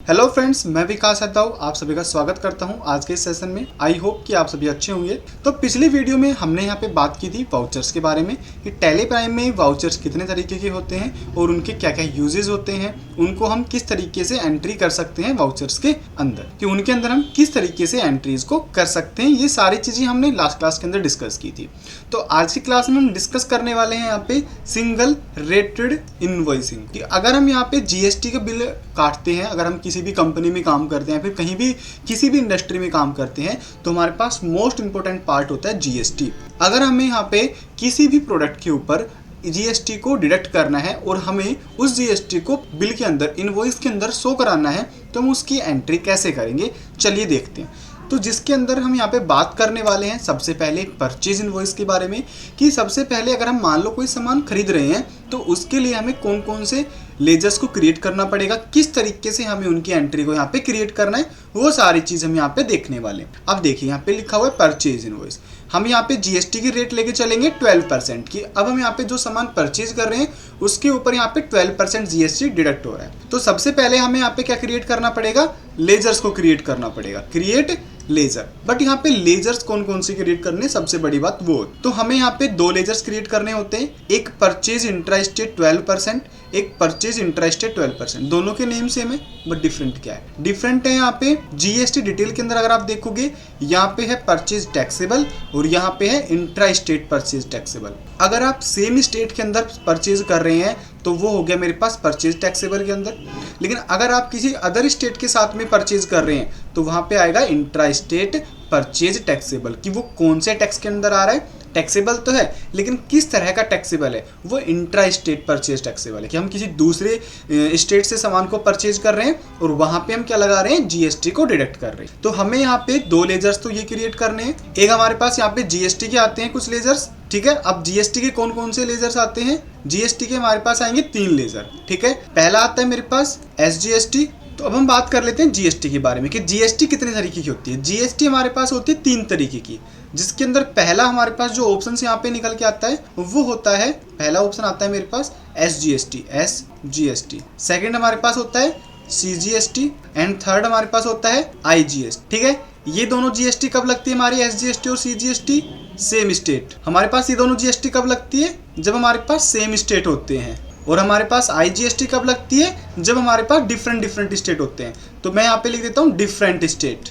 Hello friends, मैं विकास यादव आप सभी का स्वागत करता हूं आज के सेशन में। आई होप कि आप सभी अच्छे होंगे। तो पिछली वीडियो में हमने यहां पे बात की थी वाउचर्स के बारे में कि टैली प्राइम में वाउचर्स कितने तरीके के होते हैं और उनके क्या क्या यूजेस होते हैं, उनको हम किस तरीके से एंट्री कर सकते हैं वाउचर्स के अंदर, कि उनके अंदर हम किस तरीके से एंट्रीज को कर सकते हैं। ये सारी चीज़ें हमने लास्ट क्लास के अंदर डिस्कस की थी। तो आज की क्लास में हम डिस्कस करने वाले हैं यहाँ पे सिंगल रेटेड इनवॉइसिंग, कि अगर हम यहाँ पे जीएसटी का बिल काटते हैं, अगर हम किसी भी कंपनी में काम करते हैं, फिर कहीं भी किसी भी इंडस्ट्री में काम करते हैं, तो हमारे पास मोस्ट इंपॉर्टेंट पार्ट होता है जीएसटी। अगर हमें यहाँ पे किसी भी प्रोडक्ट के ऊपर जीएसटी को डिडक्ट करना है और हमें उस जीएसटी को बिल के अंदर, इनवॉइस के अंदर शो कराना है, तो हम उसकी एंट्री कैसे करेंगे, चलिए देखते हैं। तो जिसके अंदर हम यहाँ पे बात करने वाले हैं सबसे पहले परचेज इनवॉइस के बारे में, कि सबसे पहले अगर हम मान लो कोई सामान खरीद रहे हैं तो उसके लिए हमें कौन कौन से लेजर्स को क्रिएट करना पड़ेगा, किस तरीके से हमें उनकी एंट्री को यहाँ पे क्रिएट करना है, वो सारी चीज़ हम यहाँ पे देखने वाले हैं। अब देखिए यहाँ पे लिखा हुआ है परचेज इनवॉइस। हम यहाँ पे जीएसटी की रेट लेके चलेंगे 12% की। अब हम यहाँ पे जो सामान परचेज कर रहे हैं उसके ऊपर यहाँ पे 12% जीएसटी डिडक्ट हो रहा है। तो सबसे पहले हमें यहाँ पे क्या क्रिएट करना पड़ेगा, लेजर्स को क्रिएट करना पड़ेगा, क्रिएट लेजर। बट यहाँ पे लेजर्स कौन कौन से क्रिएट करने, सबसे बड़ी बात वो। तो हमें यहाँ पे दो लेजर्स क्रिएट करने होते हैं, एक परचेज इंटरेस्टेड 12%, एक परचेज इंटरेस्टेड 12%। दोनों के नेम सेम है, बट डिफरेंट क्या है, डिफरेंट है यहाँ पे जीएसटी डिटेल के अंदर अगर आप देखोगे यहाँ पे है परचेज टैक्सेबल और यहाँ पे है इंट्रा स्टेट परचेज टैक्सेबल। अगर आप सेम स्टेट के अंदर परचेज कर रहे हैं तो वो हो गया मेरे पास परचेज टैक्सेबल के अंदर। लेकिन अगर आप किसी अदर स्टेट के साथ में परचेज कर रहे हैं तो वहां पे आएगा इंट्रा स्टेट परचेज टैक्सेबल, कि वो कौन से टैक्स के अंदर आ रहा है, टैक्सेबल तो है लेकिन किस तरह का टैक्सेबल है, वो इंट्रा स्टेट परचेज टैक्सेबल है, कि हम किसी दूसरे स्टेट से सामान को परचेज कर रहे हैं और वहां पे हम क्या लगा रहे हैं, जीएसटी को डिडक्ट कर रहे हैं। तो हमें यहाँ पे दो लेजर्स तो ये क्रिएट करने हैं। एक हमारे पास यहाँ पे जीएसटी के आते हैं कुछ लेजर्स, ठीक है। अब जीएसटी के कौन कौन से लेजर्स आते हैं, जीएसटी के हमारे पास आएंगे 3 लेजर, ठीक है। पहला आता है मेरे पास एसजीएसटी। तो अब हम बात कर लेते हैं जीएसटी के बारे में कि जीएसटी कितने तरीके की होती है। जीएसटी हमारे पास होती है 3 तरीके की, जिसके अंदर पहला हमारे पास जो ऑप्शन यहाँ पे निकल के आता है वो होता है, पहला ऑप्शन आता है मेरे पास एसजीएसटी। सेकंड हमारे पास होता है सीजीएसटी एंड थर्ड हमारे पास होता है आईजीएसटी, ठीक है। ये दोनों जीएसटी कब लगती है हमारी, एसजीएसटी और सीजीएसटी सेम स्टेट। हमारे पास ये दोनों जीएसटी कब लगती है, जब हमारे पास सेम स्टेट होते हैं। और हमारे पास आईजीएसटी कब लगती है, जब हमारे पास डिफरेंट स्टेट होते हैं। तो मैं यहाँ पे लिख देता हूँ डिफरेंट स्टेट।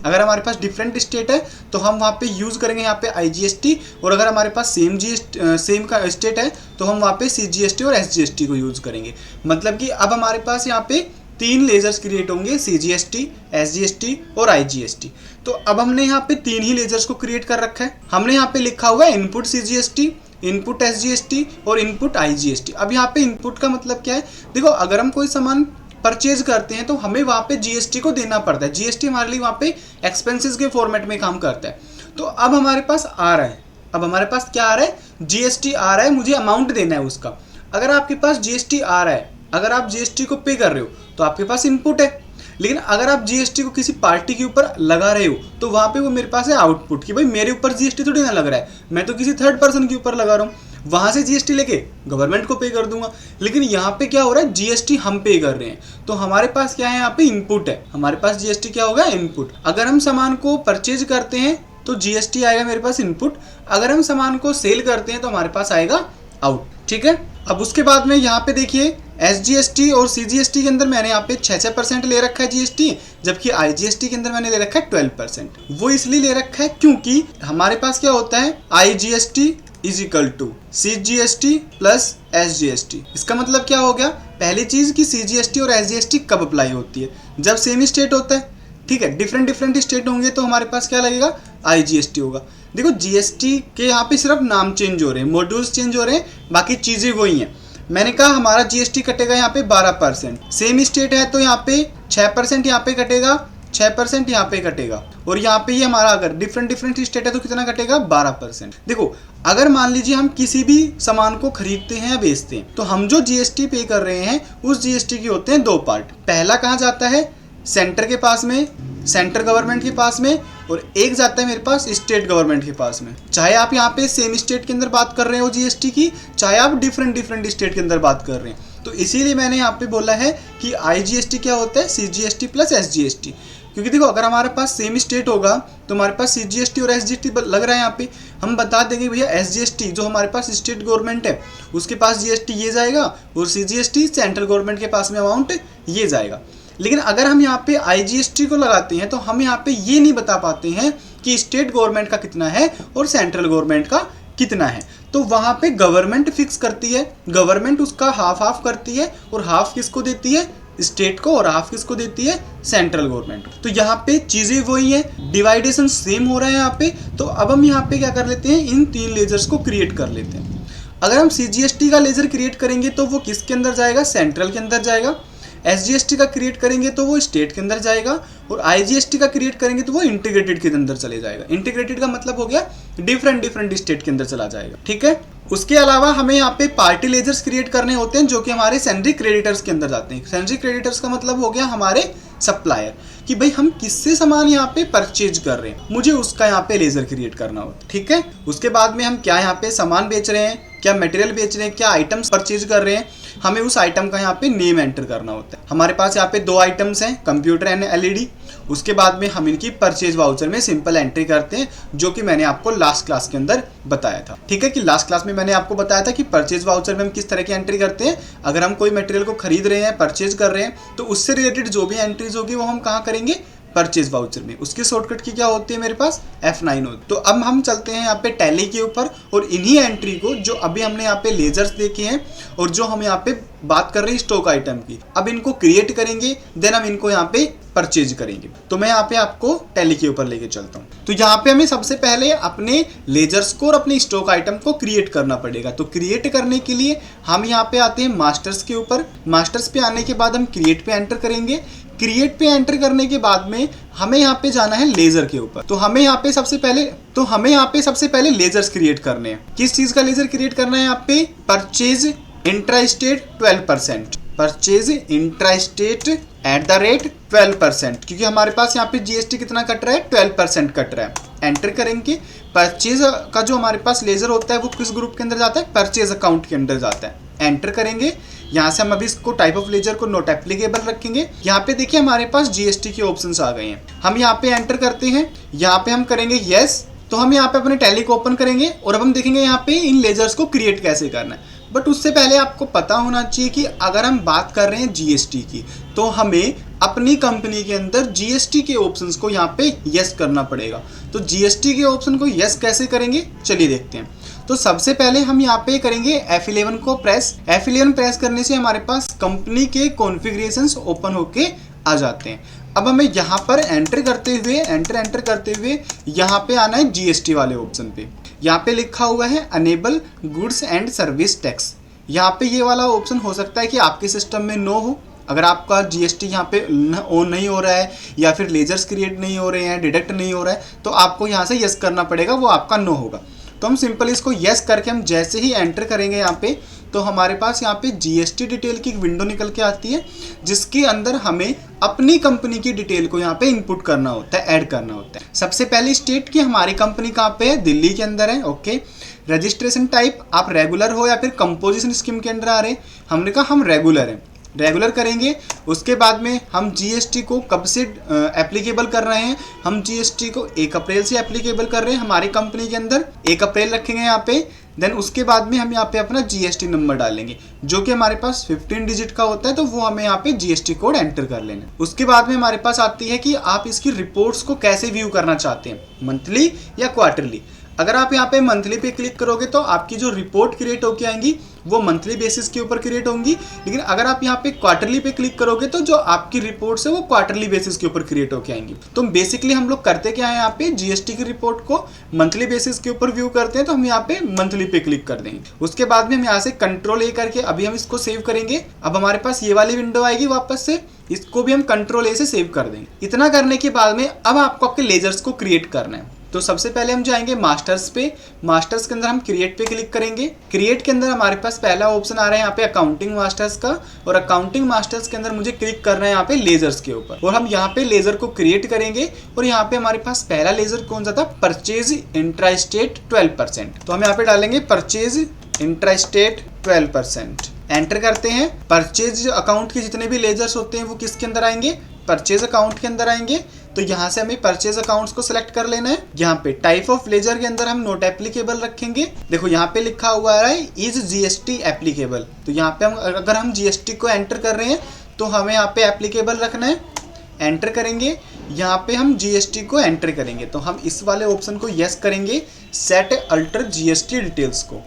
अगर हमारे पास डिफरेंट स्टेट है तो हम वहाँ पे यूज करेंगे यहाँ पे आईजीएसटी, और अगर हमारे पास सेम का स्टेट है तो हम वहाँ पे सीजीएसटी और एसजीएसटी को यूज करेंगे। मतलब कि अब हमारे पास यहाँ पे 3 लेजर्स क्रिएट होंगे, सीजीएसटी, एसजीएसटी और आईजीएसटी। तो अब हमने यहाँ पे 3 ही लेजर्स को क्रिएट कर रखा है। हमने यहाँ पे लिखा हुआ है इनपुट सीजीएसटी, इनपुट एसजीएसटी और इनपुट आईजीएसटी। अब यहाँ पे इनपुट का मतलब क्या है, देखो अगर हम कोई सामान परचेज करते हैं तो हमें वहाँ पे जीएसटी को देना पड़ता है। जीएसटी हमारे लिए वहाँ पे एक्सपेंसेस के फॉर्मेट में काम करता है। तो अब हमारे पास आ रहा है, अब हमारे पास क्या आ रहा है, जीएसटी आ रहा है, मुझे अमाउंट देना है उसका। अगर आपके पास जीएसटी आ रहा है, अगर आप जीएसटी को पे कर रहे हो तो आपके पास इनपुट है। लेकिन अगर आप जीएसटी को किसी पार्टी के ऊपर लगा रहे हो तो वहां पे वो मेरे पास है आउटपुट, कि भाई मेरे ऊपर जीएसटी थोड़ी ना लग रहा है, मैं तो किसी थर्ड पर्सन के ऊपर लगा रहा हूँ, वहां से जीएसटी लेके गवर्नमेंट को पे कर दूंगा। लेकिन यहाँ पे क्या हो रहा है, जीएसटी हम पे कर रहे हैं। तो हमारे पास क्या है, यहाँ पे इनपुट है, हमारे पास जीएसटी क्या होगा, इनपुट। अगर हम सामान को परचेज करते हैं तो जीएसटी आएगा मेरे पास इनपुट, अगर हम सामान को सेल करते हैं तो हमारे पास आएगा आउट, ठीक है। अब उसके बाद में यहाँ पे देखिए एसजीएसटी और सीजीएसटी के अंदर मैंने यहाँ पे 6% ले रखा है जीएसटी, जबकि आईजीएसटी के अंदर मैंने ले रखा है 12%। वो इसलिए ले रखा है क्योंकि हमारे पास क्या होता है, IGST is equal to CGST plus SGST. इसका मतलब क्या हो गया, पहली चीज कि सीजीएसटी और एसजीएसटी कब अप्लाई होती है, जब सेम स्टेट होता है, ठीक है। डिफरेंट स्टेट होंगे तो हमारे पास क्या लगेगा, आईजीएसटी होगा। देखो जीएसटी के यहाँ पे सिर्फ नाम चेंज हो रहे हैं, मॉड्यूल्स चेंज हो रहे हैं, बाकी चीजें वही हैं। मैंने कहा हमारा जीएसटी कटेगा यहाँ पे 12%, सेम स्टेट है तो यहाँ पे 6% यहाँ पे कटेगा, 6% यहाँ पे कटेगा, और यहाँ पे ये हमारा अगर डिफरेंट स्टेट है तो कितना कटेगा, 12%। देखो अगर मान लीजिए हम किसी भी सामान को खरीदते हैं या बेचते हैं तो हम जो जीएसटी पे कर रहे हैं उस जीएसटी के होते हैं 2 पार्ट। पहला कहाँ जाता है, सेंटर के पास में, सेंट्रल गवर्नमेंट के पास में, और एक जाता है मेरे पास स्टेट गवर्नमेंट के पास में। चाहे आप यहाँ पे सेम स्टेट के अंदर बात कर रहे हो जीएसटी की, चाहे आप डिफरेंट स्टेट के अंदर बात कर रहे हैं, तो इसीलिए मैंने यहाँ पे बोला है कि IGST क्या होता है, CGST प्लस SGST। क्योंकि देखो अगर हमारे पास सेम स्टेट होगा तो हमारे पास CGST और SGST लग रहा है। यहाँ पे हम बता देंगे भैया SGST जो हमारे पास स्टेट गवर्नमेंट है उसके पास GST ये जाएगा और CGST सेंट्रल गवर्नमेंट के पास में अमाउंट ये जाएगा। लेकिन अगर हम यहाँ पे IGST को लगाते हैं तो हम यहाँ पे ये नहीं बता पाते हैं कि स्टेट गवर्नमेंट का कितना है और सेंट्रल गवर्नमेंट का कितना है। तो वहाँ पे गवर्नमेंट फिक्स करती है, गवर्नमेंट उसका हाफ हाफ करती है और हाफ किसको देती है, स्टेट को, और हाफ किसको देती है, सेंट्रल गवर्नमेंट। तो यहाँ पे चीजें वही है, डिवाइडेशन सेम हो रहा है यहाँ पे। तो अब हम यहाँ पे क्या कर लेते हैं, इन 3 लेजर्स को क्रिएट कर लेते हैं। अगर हम CGST का लेजर क्रिएट करेंगे तो वो किसके अंदर जाएगा, सेंट्रल के अंदर जाएगा। SGST का क्रिएट करेंगे तो वो स्टेट के अंदर जाएगा और IGST का क्रिएट करेंगे तो वो इंटीग्रेटेड के अंदर चले जाएगा। इंटीग्रेटेड का मतलब हो गया डिफरेंट स्टेट के अंदर चला जाएगा, ठीक है। उसके अलावा हमें यहाँ पे पार्टी लेजर्स क्रिएट करने होते हैं जो कि हमारे सैलरी क्रेडिटर्स के अंदर जाते हैं। सैलरी क्रेडिटर्स का मतलब हो गया हमारे सप्लायर, कि भाई हम किससे सामान यहाँ पे परचेज कर रहे हैं, मुझे उसका यहाँ पे लेजर क्रिएट करना होता है, ठीक है। उसके बाद में हम क्या यहाँ पे सामान बेच रहे हैं, क्या मटेरियल बेच रहे हैं, क्या आइटम्स परचेज कर रहे हैं, हमें उस आइटम का यहाँ पे नेम एंटर करना होता है। हमारे पास यहाँ पे 2 आइटम्स हैं, कंप्यूटर एंड LED। उसके बाद में हम इनकी परचेज वाउचर में सिंपल एंट्री करते हैं, जो कि मैंने आपको लास्ट क्लास के अंदर बताया था, ठीक है। कि लास्ट क्लास में मैंने आपको बताया था कि परचेज वाउचर में हम किस तरह की एंट्री करते हैं। अगर हम कोई मटेरियल को खरीद रहे हैं, परचेज कर रहे हैं, तो उससे रिलेटेड जो भी एंट्रीज होगी वो हम कहाँ करेंगे, परचेज वाउचर में। उसकी शॉर्टकट की क्या होती है, मेरे पास F9 होती है। तो अब हम चलते हैं यहाँ पे टैली के ऊपर और इन्हीं एंट्री को जो अभी हमने यहाँ पे लेजर्स देखे हैं और जो हम यहाँ पे बात कर रहे हैं स्टॉक आइटम की, अब इनको क्रिएट करेंगे, देन हम इनको यहाँ पे परचेज करेंगे। तो मैं यहाँ पे आपको टैली के ऊपर लेके चलता हूँ। तो यहाँ पे हमें सबसे पहले अपने लेजर्स को और अपने स्टॉक आइटम को क्रिएट करना पड़ेगा। तो क्रिएट करने के लिए हम यहाँ पे आते हैं मास्टर्स के ऊपर। मास्टर्स पे आने के बाद हम क्रिएट पे एंटर करेंगे। क्रिएट पे एंटर करने के बाद में हमें यहाँ पे जाना है लेजर के ऊपर। तो हमें यहाँ पे सबसे पहले लेजर्स क्रिएट करने हैं। किस चीज का लेजर क्रिएट करना है, यहाँ पे purchase intra state 12%, purchase intra state at the rate 12%, क्योंकि हमारे पास यहाँ पे GST कितना कट रहा है, 12% कट रहा है। एंटर करेंगे। परचेज का जो हमारे पास लेजर होता है वो किस ग्रुप के अंदर जाता है, परचेज अकाउंट के अंदर जाता है। एंटर करेंगे। यहाँ से हम अभी इसको टाइप ऑफ लेजर को नॉट एप्लीकेबल रखेंगे। यहाँ पे देखिए हमारे पास GST के ऑप्शंस आ गए हैं। हम यहाँ पे एंटर करते हैं, यहाँ पे हम करेंगे यस। तो हम यहाँ पे अपने टैली को ओपन करेंगे और अब हम देखेंगे यहाँ पे इन लेजर्स को क्रिएट कैसे करना है। बट उससे पहले आपको पता होना चाहिए कि अगर हम बात कर रहे हैं GST की, तो हमें अपनी कंपनी के अंदर GST के ऑप्शंस को यहाँ पे यस करना पड़ेगा। तो GST के ऑप्शन को यस कैसे करेंगे, चलिए देखते हैं। तो सबसे पहले हम यहाँ पे करेंगे F11 को प्रेस। F11 प्रेस करने से हमारे पास कंपनी के कॉन्फ़िगरेशंस ओपन होके आ जाते हैं। अब हमें यहाँ पर एंटर करते हुए यहाँ पे आना है GST वाले ऑप्शन पे। यहाँ पे लिखा हुआ है enable goods and service tax. यहाँ पे ये वाला ऑप्शन हो सकता है कि आपके सिस्टम में नो हो। अगर आपका GST यहाँ पे ऑन नहीं हो रहा है या फिर लेजर्स क्रिएट नहीं हो रहे हैं, डिडक्ट नहीं हो रहा है, तो आपको यहाँ से यस करना पड़ेगा, वो आपका नो होगा। तो हम सिंपल इसको यस करके हम जैसे ही एंटर करेंगे यहाँ पे, तो हमारे पास यहाँ पे GST डिटेल की एक विंडो निकल के आती है, जिसके अंदर हमें अपनी कंपनी की डिटेल को यहाँ पे इनपुट करना होता है, ऐड करना होता है। सबसे पहले स्टेट की हमारी कंपनी कहाँ पे है, दिल्ली के अंदर है, ओके। रजिस्ट्रेशन टाइप आप रेगुलर हो या फिर कंपोजिशन स्कीम के अंदर आ रहे हैं। हमने कहा हम रेगुलर हैं, रेगुलर करेंगे। उसके बाद में हम GST को कब से एप्लीकेबल कर रहे हैं, हम GST को 1 अप्रैल से एप्लीकेबल कर रहे हैं हमारी कंपनी के अंदर, 1 अप्रैल रखेंगे यहाँ पे। देन उसके बाद में हम यहाँ पे अपना GST नंबर डालेंगे, जो कि हमारे पास 15 डिजिट का होता है, तो वो हमें यहाँ पे GST कोड एंटर कर लेना। उसके बाद में हमारे पास आती है कि आप इसकी रिपोर्ट्स को कैसे व्यू करना चाहते हैं, मंथली या क्वार्टरली। अगर आप यहाँ पे मंथली पे क्लिक करोगे तो आपकी जो रिपोर्ट क्रिएट होके आएंगी वो मंथली बेसिस के ऊपर क्रिएट होंगी। लेकिन अगर आप यहाँ पे क्वार्टरली पे क्लिक करोगे तो जो आपकी रिपोर्ट्स है वो क्वार्टरली बेसिस के ऊपर क्रिएट होके आएंगी। तो बेसिकली हम लोग करते क्या है, यहाँ पे GST की रिपोर्ट को मंथली बेसिस के ऊपर व्यू करते हैं, तो हम यहाँ पे मंथली पे क्लिक कर देंगे। उसके बाद में हम यहाँ से Ctrl A करके अभी हम इसको सेव करेंगे। अब हमारे पास ये वाली विंडो आएगी वापस से, इसको भी हम Ctrl A से सेव कर देंगे। इतना करने के बाद में अब आपको आपके लेजर्स को क्रिएट करना है। तो सबसे पहले हम जाएंगे मास्टर्स पे। मास्टर्स के अंदर हम क्रिएट पे क्लिक करेंगे। क्रिएट के अंदर हमारे पास पहला ऑप्शन आ रहा है यहाँ पे अकाउंटिंग मास्टर्स का, और अकाउंटिंग मास्टर्स के अंदर मुझे क्लिक करना है यहाँ पे लेजर्स के ऊपर, और हम यहाँ पे लेजर को क्रिएट करेंगे। और यहाँ पे हमारे पास पहला लेजर कौन सा था, परचेज इंट्रा स्टेट 12%। तो हम यहाँ पे डालेंगे परचेज इंट्रा स्टेट 12%। एंटर करते हैं। परचेज अकाउंट के जितने भी लेजर्स होते हैं वो किसके अंदर आएंगे, परचेज अकाउंट के अंदर आएंगे। तो यहाँ से हमें परचेज अकाउंट्स को सिलेक्ट कर लेना है। यहाँ पे टाइप ऑफ लेजर के अंदर हम नॉट एप्लीकेबल रखेंगे। देखो यहाँ पे लिखा हुआ है इज जीएसटी एप्लीकेबल। तो यहाँ पे हम अगर हम जीएसटी को एंटर कर रहे हैं तो हमें यहाँ पे एप्लीकेबल रखना है। एंटर करेंगे, यहाँ पे हम जीएसटी को एंटर करेंगे तो हम इस वाले ऑप्शन को यस करेंगे, सेट अल्टर जीएसटी डिटेल्स को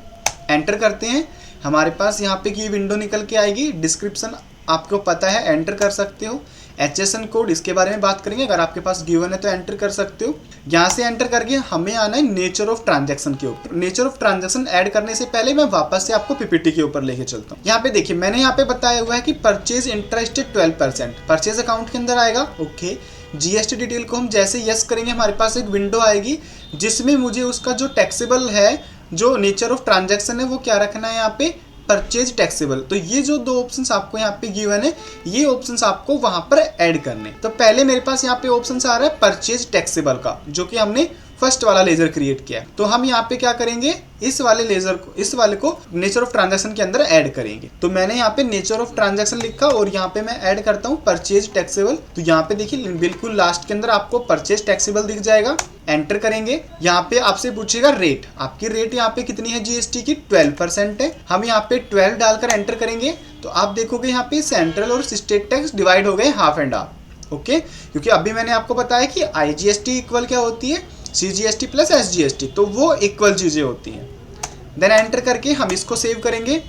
एंटर करते हैं। हमारे पास यहाँ पे की विंडो निकल के आएगी। डिस्क्रिप्शन आपको पता है, एंटर कर सकते हो। HSN कोड इसके बारे में बात करेंगे, अगर आपके पास गिवन है तो एंटर कर सकते हो। यहाँ से एंटर करके हमें आना है नेचर ऑफ ट्रांजैक्शन के ऊपर। नेचर ऑफ ट्रांजैक्शन ऐड करने से पहले मैं वापस से आपको पीपीटी के ऊपर लेके चलता हूँ। यहाँ पे देखिए मैंने यहाँ पे बताया हुआ है कि परचेज इंटरेस्ट 12% परचेज अकाउंट के अंदर आएगा। ओके, जीएसटी डिटेल को हम जैसे यस करेंगे हमारे पास एक विंडो आएगी जिसमें मुझे उसका जो टैक्सेबल है, जो नेचर ऑफ ट्रांजैक्शन है वो क्या रखना है यहाँ पे, परचेज टैक्सेबल। तो ये जो दो ऑप्शंस आपको यहाँ पे गिवन है, ये ऑप्शंस आपको वहां पर ऐड करने। तो पहले मेरे पास यहाँ पे ऑप्शंस आ रहा है परचेज टैक्सेबल का, जो कि हमने फर्स्ट वाला लेजर क्रिएट किया है। तो हम यहाँ पे क्या करेंगे, इस वाले लेजर को, इस वाले को नेचर ऑफ ट्रांजैक्शन के अंदर ऐड करेंगे। तो मैंने यहाँ पे नेचर ऑफ ट्रांजैक्शन लिखा और यहाँ पे मैं ऐड करता हूँ परचेज टैक्सेबल। तो यहाँ पे देखिए बिल्कुल लास्ट के अंदर आपको परचेज टैक्सेबल दिख जाएगा। एंटर करेंगे, यहाँ पे आपसे पूछेगा रेट, आपकी रेट यहाँ पे कितनी है जीएसटी की, 12% है। हम यहाँ पे 12 डालकर एंटर करेंगे तो आप देखोगे यहाँ पे सेंट्रल और स्टेट टैक्स डिवाइड हो गए हाफ एंड हाफ। ओके, क्योंकि अभी मैंने आपको बताया कि आईजीएसटी इक्वल क्या होती है, सीजीएसटी प्लस एसजीएसटी, तो वो इक्वल चीजें होती हैं। देन एंटर करके हम इसको सेव करेंगे।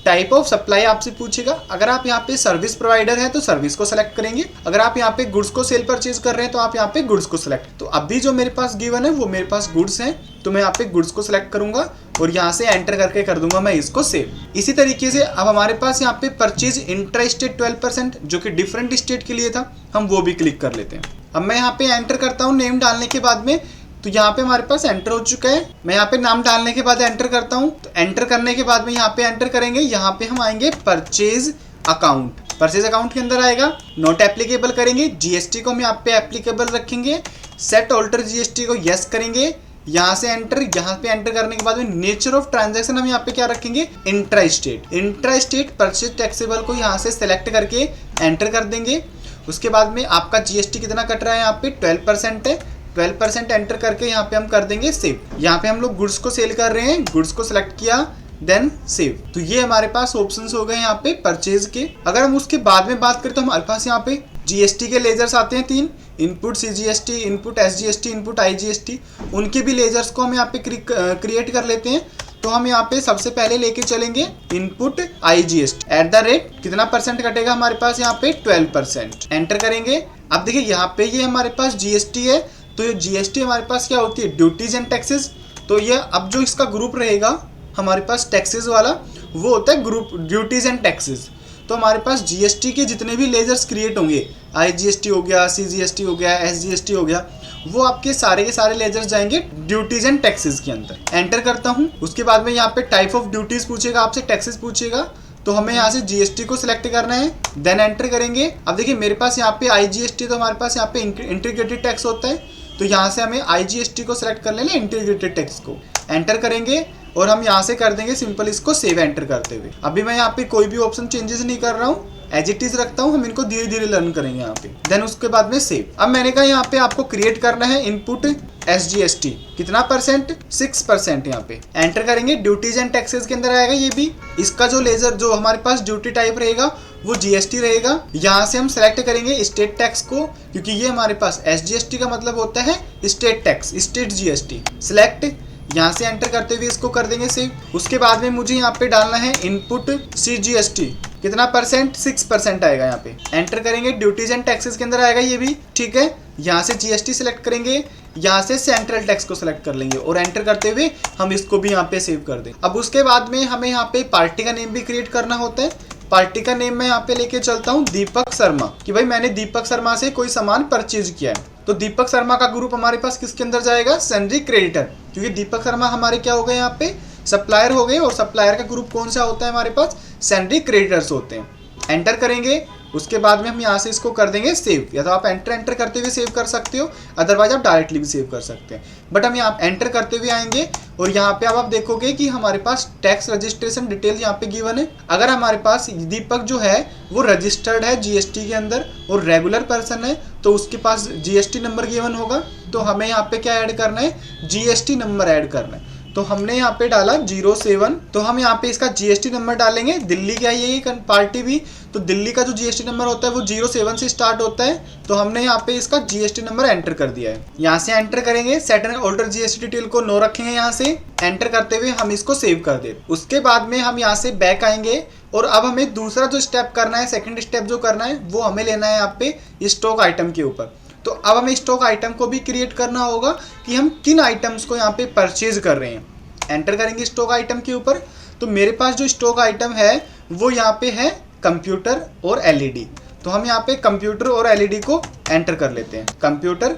टाइप ऑफ सप्लाई आपसे पूछेगा, अगर आप यहाँ पे सर्विस प्रोवाइडर है तो सर्विस को सिलेक्ट करेंगे, अगर आप यहाँ पे गुड्स को सेल परचेज कर रहे हैं तो आप यहाँ पे गुड्स को सिलेक्ट। तो अभी जो मेरे पास गिवन है वो मेरे पास गुड्स हैं, तो मैं यहाँ पे गुड्स को सिलेक्ट करूंगा और यहाँ से एंटर करके कर दूंगा मैं इसको सेव। इसी तरीके से अब हमारे पास यहाँ पे परचेज इंटरेस्ट 12% जो कि डिफरेंट स्टेट के लिए था, हम वो भी क्लिक कर लेते हैं। अब मैं यहाँ पे एंटर करता हूँ नेम डालने के बाद में, तो यहाँ पे हमारे पास एंटर हो चुका है। मैं यहाँ पे नाम डालने के बाद एंटर करता हूँ। तो एंटर करने के बाद में यहाँ पे एंटर करेंगे, यहाँ पे हम आएंगे परचेज अकाउंट। परचेज अकाउंट के अंदर आएगा, नॉट एप्लीकेबल करेंगे, जीएसटी को हम यहाँ पे एप्लीकेबल रखेंगे, सेट ऑल्टर जीएसटी को यस करेंगे। यहाँ से एंटर, यहाँ पे एंटर करने के बाद में नेचर ऑफ ट्रांजैक्शन हम यहाँ पे क्या रखेंगे, intra state. Intra state purchase taxable को यहाँ से सेलेक्ट करके एंटर कर देंगे। उसके बाद में आपका जीएसटी कितना कट रहा है, यहाँ पे 12% है। 12% एंटर करके यहाँ पे हम कर देंगे सेव। यहाँ पे हम लोग गुड्स को सेल कर रहे हैं, गुड्स को सिलेक्ट किया, देन सेव। तो ये हमारे पास ऑप्शंस हो गए यहाँ पे परचेज के। अगर हम उसके बाद में बात करें तो हमारे पास यहाँ पे जीएसटी के लेजर्स आते हैं 3, input CGST, input SGST, input IGST. उनके भी लेजर्स को हम यहाँ पे क्रिएट कर लेते हैं। तो हम यहाँ पे सबसे पहले लेके चलेंगे input IGST at the rate, कितना परसेंट कटेगा हमारे पास यहाँ पे 12%। एंटर करेंगे। अब देखिए यहाँ पे ये हमारे पास जीएसटी है, तो ये जीएसटी हमारे पास क्या होती है, ड्यूटीज एंड टैक्सेस। तो ये अब जो इसका ग्रुप रहेगा हमारे पास टैक्सेस वाला, वो होता है ग्रुप ड्यूटीज एंड टैक्सेस। तो हमारे पास जीएसटी के जितने भी लेजर्स क्रिएट होंगे, आईजीएसटी हो गया, सीजीएसटी हो गया, एसजीएसटी हो गया, वो आपके सारे के सारे लेजर्स जाएंगे ड्यूटीज एंड टैक्सेस के अंदर। एंटर करता हूँ। उसके बाद में यहाँ पे टाइप ऑफ ड्यूटीज पूछेगा आपसे, टैक्सेस पूछेगा, तो हमें यहाँ से जीएसटी को सिलेक्ट करना है। देन एंटर करेंगे। अब देखिए मेरे पास यहाँ पे आईजीएसटी, तो हमारे पास यहाँ पे इंटीग्रेटेड टैक्स होता है, तो यहाँ से हमें आईजीएसटी को सिलेक्ट कर लेना, इंटीग्रेटेड टैक्स को एंटर करेंगे और हम यहाँ से कर देंगे सिंपल इसको सेव एंटर करते हुए। अभी मैं यहाँ पे कोई भी ऑप्शन चेंजेस नहीं कर रहा हूँ, एज इट इज रखता हूँ। हम इनको धीरे धीरे लर्न करेंगे यहाँ पे। देन उसके बाद में सेव। अब मैंने कहा यहाँ पे आपको क्रिएट करना है इनपुट एसजीएसटी, कितना परसेंट, 6% यहाँ पे एंटर करेंगे। ड्यूटीज एंड टैक्सेस के अंदर आएगा ये भी। इसका जो लेजर जो हमारे पास ड्यूटी टाइप रहेगा वो जीएसटी रहेगा। यहाँ से हम सेलेक्ट करेंगे स्टेट टैक्स को, क्योंकि ये हमारे पास एसजीएसटी का मतलब होता है state tax, state GST. Select, यहाँ से एंटर करते हुए इसको कर देंगे सेव। उसके बाद में मुझे यहाँ पे डालना है इनपुट सीजीएसटी, कितना परसेंट, 6% आएगा यहाँ पे। एंटर करेंगे, ड्यूटीज एंड टैक्सेस के अंदर आएगा ये भी, ठीक है। यहाँ से जीएसटी सिलेक्ट करेंगे, यहाँ से सेंट्रल टैक्स को सिलेक्ट कर लेंगे और एंटर करते हुए हम इसको भी यहाँ पे सेव कर दें। अब उसके बाद में हमें यहाँ पे पार्टी का नेम भी क्रिएट करना होता है। पार्टी का नेम मैं यहाँ पे लेके चलता हूँ दीपक शर्मा, कि भाई मैंने दीपक शर्मा से कोई सामान परचेज किया है। तो दीपक शर्मा का ग्रुप हमारे पास किसके अंदर जाएगा, सन्ड्री क्रेडिटर, क्योंकि दीपक शर्मा हमारे क्या हो गए यहाँ पे, सप्लायर हो गए, और सप्लायर का ग्रुप कौन सा होता है हमारे पास, सन्ड्री क्रेडिटर्स होते हैं। एंटर करेंगे, उसके बाद में हम यहाँ से इसको कर देंगे सेव। या तो आप एंटर करते हुए सेव कर सकते हो, अदरवाइज आप डायरेक्टली भी सेव कर सकते हैं। बट हम यहाँ एंटर करते हुए आएंगे और यहाँ पे अब आप देखोगे कि हमारे पास टैक्स रजिस्ट्रेशन डिटेल यहाँ पे गिवन है। अगर हमारे पास दीपक जो है वो रजिस्टर्ड है जीएसटी के अंदर और रेगुलर पर्सन है तो उसके पास जीएसटी नंबर गिवन होगा। तो हमें यहाँ पे क्या ऐड करना है, जीएसटी नंबर ऐड करना है। तो हमने यहाँ पे डाला 07, तो हम यहाँ पे इसका जीएसटी नंबर डालेंगे। दिल्ली का ये पार्टी भी, तो दिल्ली का जो जीएसटी नंबर होता है वो 07 से स्टार्ट होता है। तो हमने यहाँ पे इसका जीएसटी नंबर एंटर कर दिया है। यहाँ से एंटर करेंगे, set and alter GST detail को नो रखेंगे। यहाँ से एंटर करते हुए हम इसको सेव कर दे। उसके बाद में हम यहाँ से बैक आएंगे और अब हमें दूसरा जो स्टेप करना है, सेकेंड स्टेप जो करना है वो हमें लेना है यहाँ पे स्टॉक आइटम के ऊपर। तो अब हमें स्टॉक आइटम को भी क्रिएट करना होगा कि हम किन आइटम्स को यहाँ पे परचेज कर रहे हैं। एंटर करेंगे स्टॉक आइटम के ऊपर। तो मेरे पास जो स्टॉक आइटम है वो यहाँ पे है कंप्यूटर और एलईडी। तो हम यहाँ पे कंप्यूटर और एलईडी को एंटर कर लेते हैं। कंप्यूटर,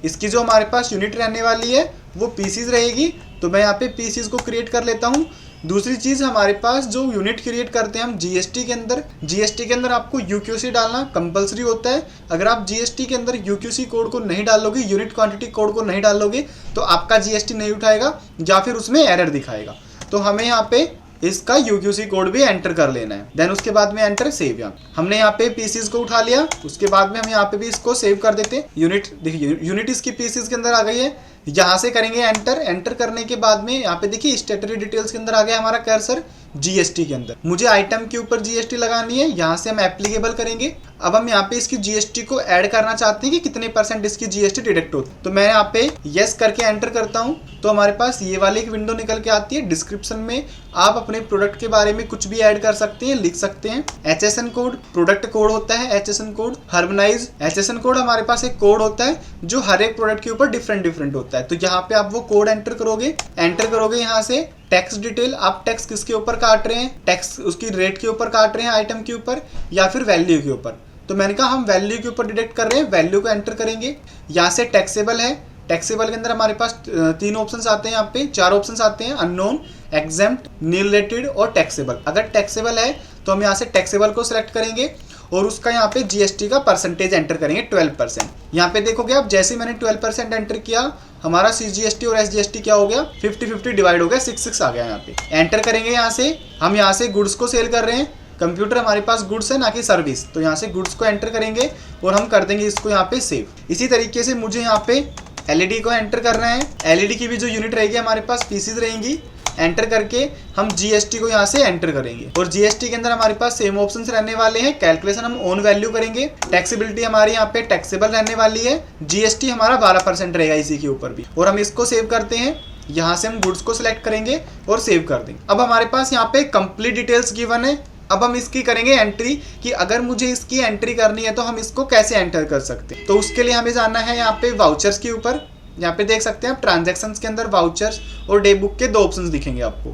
इसकी जो हमारे पास यूनिट रहने वाली है वो पीसीज रहेगी। तो मैं यहाँ पे पीसीज को क्रिएट कर लेता हूँ। दूसरी चीज़, हमारे पास जो यूनिट क्रिएट करते हैं हम जीएसटी के अंदर आपको यूक्यूसी डालना कंपलसरी होता है। अगर आप जीएसटी के अंदर यूक्यूसी कोड को नहीं डालोगे, यूनिट क्वांटिटी कोड को नहीं डालोगे तो आपका जीएसटी नहीं उठाएगा या फिर उसमें एरर दिखाएगा। तो हमें यहाँ पे इसका यूक्यूसी कोड भी एंटर कर लेना है। देन उसके बाद में एंटर सेव। यहाँ हमने यहाँ पे पीसीज को उठा लिया। उसके बाद में हम यहाँ पे भी इसको सेव कर देते हैं। यूनिट देखिए, यूनिट इसकी पीसीज के अंदर आ गई है। यहाँ से करेंगे एंटर करने के बाद में यहाँ पे देखिए स्टेटरी डिटेल्स के अंदर आ गया हमारा कर्सर जीएसटी के अंदर। मुझे आइटम के ऊपर जीएसटी लगानी है, यहाँ से हम एप्लीकेबल करेंगे। अब हम यहाँ पे इसकी जीएसटी को ऐड करना चाहते हैं कि कितने % इसकी जीएसटी डिडक्ट होती है। तो मैं यहाँ पे यस करके एंटर करता हूँ तो हमारे पास ये वाली एक विंडो निकल के आती है। डिस्क्रिप्शन में आप अपने प्रोडक्ट के बारे में कुछ भी ऐड कर सकते हैं, लिख सकते हैं। HSN कोड प्रोडक्ट कोड होता है, HSN code harmonise HSN code हमारे पास एक कोड होता है जो हर एक प्रोडक्ट के ऊपर डिफरेंट होता है। तो यहाँ पे आप वो कोड एंटर करोगे यहाँ से। टैक्स डिटेल, आप टैक्स किसके ऊपर काट रहे हैं, टैक्स उसकी रेट के ऊपर काट रहे हैं, आइटम के ऊपर या फिर वैल्यू के ऊपर। तो मैंने कहा हम वैल्यू के ऊपर डिडक्ट कर रहे हैं, वैल्यू को एंटर करेंगे। यहाँ से टैक्सेबल है, टैक्सेबल के अंदर हमारे पास 3 ऑप्शंस आते हैं, यहाँ पे 4 ऑप्शंस आते हैं, अननोन, एग्जेम्प्ट, नील रिलेटेड और टैक्सेबल। अगर टैक्सेबल है तो हम यहाँ से टैक्सेबल को सिलेक्ट करेंगे और उसका यहाँ पे जीएसटी का परसेंटेज एंटर करेंगे 12%। यहाँ पे देखोगे आप, जैसे मैंने 12% एंटर किया हमारा सीजीएसटी और एसजीएसटी क्या हो गया, 50-50 डिवाइड हो गया, 6-6 आ गया। यहाँ पे एंटर करेंगे। यहाँ से हम यहाँ से गुड्स को सेल कर रहे हैं। कंप्यूटर हमारे पास गुड्स है ना कि सर्विस, तो यहाँ से गुड्स को एंटर करेंगे और हम कर देंगे इसको यहाँ पे सेव। इसी तरीके से मुझे यहाँ पे एलईडी को एंटर करना है। एलईडी की भी जो यूनिट रहेगी हमारे पास पीसीज रहेंगी। एंटर करके हम जीएसटी को यहाँ से एंटर करेंगे और जीएसटी के अंदर हमारे पास सेम ऑप्शंस रहने वाले हैं। कैलकुलेशन हम ओन वैल्यू करेंगे। टैक्सेबिलिटी हमारी यहाँ पे टैक्सेबल रहने वाली है। जीएसटी हमारा 12% रहेगा इसी के ऊपर भी। और हम इसको सेव करते हैं। यहाँ से हम गुड्स को सिलेक्ट करेंगे और सेव कर देंगे। अब हमारे पास यहाँ पे कंप्लीट डिटेल्स गिवन है। अब हम इसकी करेंगे एंट्री कि अगर मुझे इसकी एंट्री करनी है तो हम इसको कैसे एंटर कर सकते हैं। तो उसके लिए हमें जाना है यहाँ पे वाउचर्स के ऊपर। यहाँ पे देख सकते हैं आप ट्रांजैक्शंस के अंदर वाउचर्स और डे बुक के 2 ऑप्शंस दिखेंगे आपको।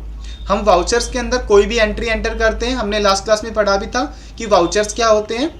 हम वाउचर्स के अंदर कोई भी एंट्री एंटर करते हैं। हमने लास्ट क्लास में पढ़ा भी था कि वाउचर्स क्या होते हैं।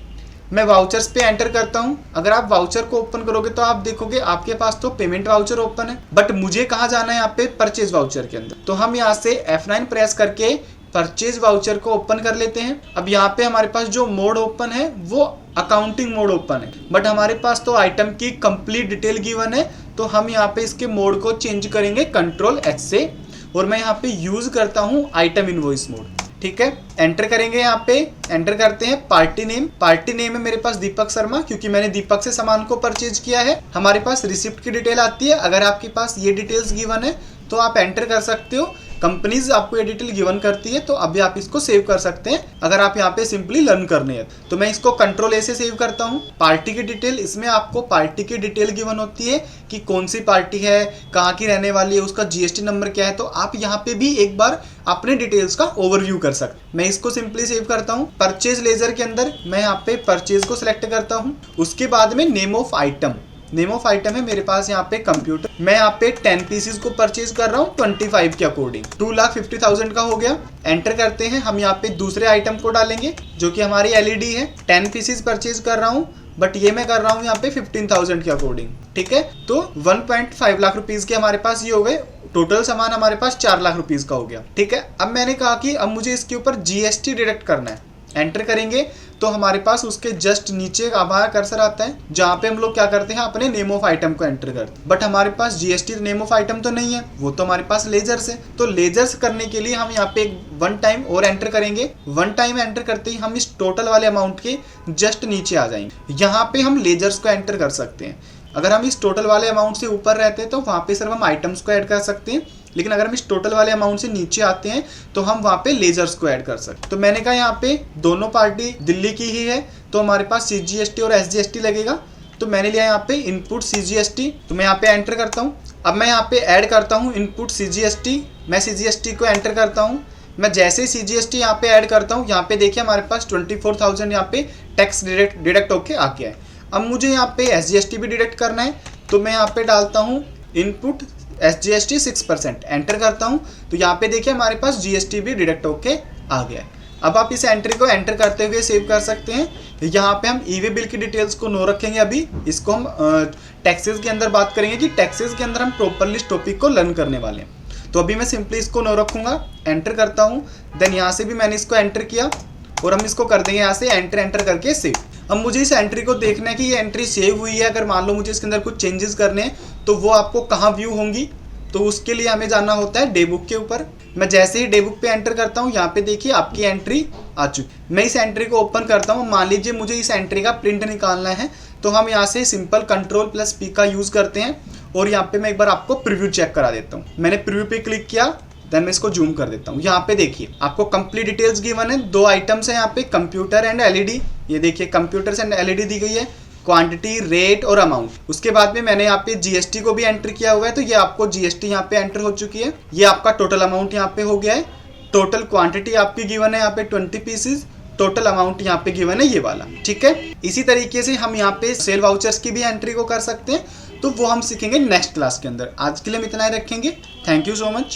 मैं वाउचर्स पे एंटर करता हूं। अगर आप वाउचर को ओपन करोगे तो आप देखोगे आपके पास तो पेमेंट वाउचर ओपन है, बट मुझे कहाँ जाना है यहाँ पे परचेज वाउचर के अंदर। तो हम यहाँ से F9 प्रेस करके परचेज वाउचर को ओपन कर लेते हैं। अब यहाँ पे हमारे पास जो मोड ओपन है वो अकाउंटिंग मोड ओपन है, बट हमारे पास तो आइटम की कंप्लीट डिटेल गिवन है। तो हम यहाँ पे इसके मोड को चेंज करेंगे Ctrl+H से और मैं यहाँ पे यूज करता हूँ आइटम इनवॉइस मोड। ठीक है, एंटर करेंगे। यहाँ पे एंटर करते हैं पार्टी नेम है मेरे पास दीपक शर्मा, क्योंकि मैंने दीपक से सामान को परचेज किया है। हमारे पास रिसिप्ट की डिटेल आती है। अगर आपके पास ये डिटेल्स गिवन है तो आप एंटर कर सकते हो। कंपनीज आपको ये डिटेल गिवन करती है तो अभी आप इसको सेव कर सकते हैं अगर आप यहाँ पे सिंपली लर्न करने हैं। तो मैं इसको Ctrl+A से सेव करता हूँ। पार्टी की डिटेल, इसमें आपको पार्टी की डिटेल गिवन होती है कि कौन सी पार्टी है, कहाँ की रहने वाली है, उसका जीएसटी नंबर क्या है। तो आप यहाँ पे भी एक बार अपने डिटेल्स का ओवरव्यू कर सकते हैं। मैं इसको सिंपली सेव करता हूँ। परचेज लेजर के अंदर मैं यहाँ पे परचेज को सिलेक्ट करता हूँ। उसके बाद में नेम ऑफ आइटम है मेरे पास यहाँ पे कंप्यूटर। मैं यहाँ पे 10 पीसीज को परचेज कर रहा हूँ 25 के अकॉर्डिंग, 2,50,000 का हो गया। एंटर करते हैं। हम यहाँ पे दूसरे आइटम को डालेंगे जो कि हमारी एलईडी है। 10 पीसीज परचेज कर रहा हूँ, बट ये मैं कर रहा हूँ यहाँ पे 15,000 के अकॉर्डिंग। ठीक है, तो 1.5 लाख रुपीज के हमारे पास ये हो गए। टोटल सामान हमारे पास 4 लाख रुपीज का हो गया। ठीक है, अब मैंने कहा कि अब मुझे इसके ऊपर जीएसटी डिडक्ट करना है। एंटर करेंगे तो हमारे पास उसके जस्ट नीचे हमारा कर्सर आता है, जहाँ पे हम लोग क्या करते हैं, अपने नेम ऑफ आइटम को एंटर करते हैं। बट हमारे पास जीएसटी नेम ऑफ आइटम तो नहीं है, वो तो हमारे पास लेजर्स है। तो लेजर्स करने के लिए हम यहाँ पे एक वन टाइम और एंटर करेंगे। वन टाइम एंटर करते ही हम इस टोटल वाले अमाउंट के जस्ट नीचे आ जाएंगे। यहाँ पे हम लेजर्स को एंटर कर सकते हैं। अगर हम इस टोटल वाले अमाउंट से ऊपर रहते हैं तो वहाँ पे सिर्फ हम आइटम्स को ऐड कर सकते हैं, लेकिन अगर हम इस टोटल वाले अमाउंट से नीचे आते हैं तो हम वहाँ पे लेजर्स को ऐड कर सकते हैं। तो मैंने कहा यहाँ पे दोनों पार्टी दिल्ली की ही है, तो हमारे पास CGST और SGST लगेगा। तो मैंने लिया यहाँ पे इनपुट CGST, तो मैं यहाँ पे एंटर करता हूँ। अब मैं यहाँ पे ऐड करता हूँ इनपुट CGST, मैं CGST को एंटर करता हूँ। मैं जैसे ही CGST यहाँ पे ऐड करता हूँ, यहाँ पे देखिए हमारे पास 24,000 यहाँ पे टैक्स डिडक्ट होके आ गया है। अब मुझे यहाँ पे SGST भी डिडक्ट करना है, तो मैं यहाँ पे डालता हूँ इनपुट SGST 6%, एंटर करता हूँ। तो यहाँ पे देखिए हमारे पास GST भी डिडक्ट होके आ गया है। अब आप इस एंट्री को एंटर करते हुए सेव कर सकते हैं। यहाँ पे हम ई-वे बिल की डिटेल्स को नो रखेंगे। अभी इसको हम टैक्सेस के अंदर बात करेंगे कि टैक्सेस के अंदर हम प्रॉपरली इस टॉपिक को लर्न करने वाले हैं। तो अभी मैं सिंपली इसको नो रखूँगा, एंटर करता हूँ। देन यहाँ से भी मैंने इसको एंटर किया और हम इसको कर देंगे यहाँ से एंटर करके सेव। अब मुझे इस एंट्री को देखना है कि ये एंट्री सेव हुई है। अगर मान लो मुझे इसके अंदर कुछ चेंजेस करने हैं तो वो आपको कहाँ व्यू होंगी, तो उसके लिए हमें जाना होता है डे बुक के ऊपर। मैं जैसे ही डे बुक पे एंटर करता हूँ, यहाँ पे देखिए आपकी एंट्री आ चुकी। मैं इस एंट्री को ओपन करता हूँ। मान लीजिए मुझे इस एंट्री का प्रिंट निकालना है, तो हम यहाँ से सिंपल Ctrl+P का यूज़ करते हैं और यहाँ पे मैं एक बार आपको प्रीव्यू चेक करा देता हूँ। मैंने प्रीव्यू पे क्लिक किया, देन मैं इसको जूम कर देता हूँ। यहाँ पे देखिए आपको कंप्लीट डिटेल्स गिवन है। 2 आइटम्स है यहाँ पे, कंप्यूटर एंड LED। ये देखिए कंप्यूटर्स एंड LED दी गई है, क्वांटिटी, रेट और अमाउंट। उसके बाद में मैंने यहाँ पे GST को भी एंटर किया हुआ है, तो ये आपको GST यहाँ पे एंटर हो चुकी है। ये आपका टोटल अमाउंट यहाँ पे हो गया है। टोटल क्वांटिटी आपकी गिवन है यहाँ पे 20 पीसेस, टोटल अमाउंट यहाँ पे गिवन है ये वाला, ठीक है। इसी तरीके से हम यहाँ पे सेल वाउचर्स की भी एंट्री को कर सकते हैं, तो वो हम सीखेंगे नेक्स्ट क्लास के अंदर। आज के लिए हम इतना ही रखेंगे। Thank you so much.